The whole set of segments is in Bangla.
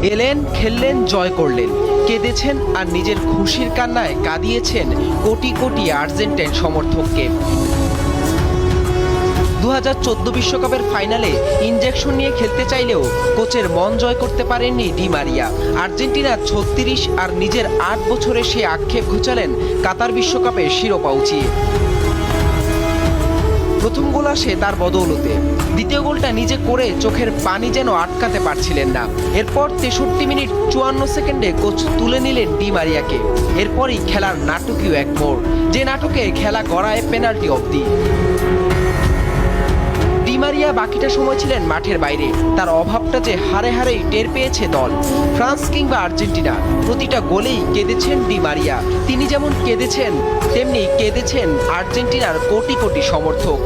এলেন, খেললেন, জয় করলেন, কেঁদেছেন আর নিজের খুশির কান্নায় কাঁদিয়েছেন কোটি কোটি আর্জেন্টাইন সমর্থককে। 2014 বিশ্বকাপের ফাইনালে ইনজেকশন নিয়ে খেলতে চাইলেও কোচের মন জয় করতে পারেননি ডি মারিয়া। আর্জেন্টিনা 36 আর নিজের 8 বছরে সে আক্ষেপ ঘুচালেন কাতার বিশ্বকাপে শিরোপা উঁচিয়ে। প্রথম গোল আসে তার বদৌলতে, দ্বিতীয় গোলটা নিজে করে চোখের পানি যেন আটকাতে পারছিলেন না। এরপর 63 মিনিট 54 সেকেন্ডে কোচ তুলে নিলেন ডি মারিয়াকে। এরপরই খেলার নাটকীয় এক মোড়, যে নাটকে খেলা গড়ায় পেনাল্টি অবধি। ডি মারিয়া বাকিটা সময় ছিলেন মাঠের বাইরে, তার অভাবটা যে হারে হারেই টের পেয়েছে দল। ফ্রান্স কিংবা আর্জেন্টিনা, প্রতিটা গোলেই কেঁদেছেন ডি মারিয়া। তিনি যেমন কেঁদেছেন, তেমনি কেঁদেছেন আর্জেন্টিনার কোটি কোটি সমর্থক।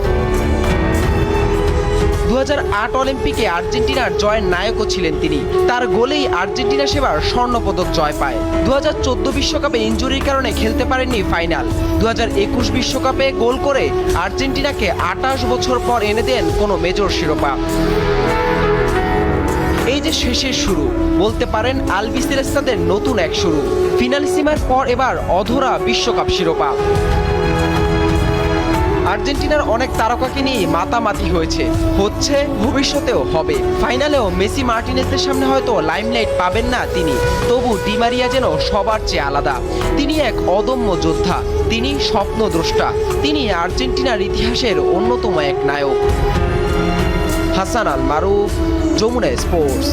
2008 অলিম্পিকে আর্জেন্টিনার জয়ের নায়কও ছিলেন তিনি। তার গোলেই আর্জেন্টিনা সেবার স্বর্ণপদক জয় পায়। 2014 বিশ্বকাপে ইনজুরির কারণে খেলতে পারেননি ফাইনাল। 2021 বিশ্বকাপে গোল করে আর্জেন্টিনাকে 28 বছর পর এনে দেন কোনো মেজর শিরোপা। এই যে শেষের শুরু, বলতে পারেন আলবিসেলেস্তাদের নতুন এক শুরু। ফিনালিসিমার পর এবার অধরা বিশ্বকাপ শিরোপা। আর্জেন্টিনার অনেক তারকাকে নিয়ে মাতামাতি হচ্ছে, ভবিষ্যতেও হবে। ফাইনালেও মেসি মার্টিনেজদের সামনে হয়তো লাইমলাইট পাবেন না তিনি, তবু ডি মারিয়া যেন সবার চেয়ে আলাদা। তিনি এক অদম্য যোদ্ধা, তিনি স্বপ্নদ্রষ্টা, তিনি আর্জেন্টিনার ইতিহাসের অন্যতম এক নায়ক। হাসান আল মারুফ, যমুনা স্পোর্টস।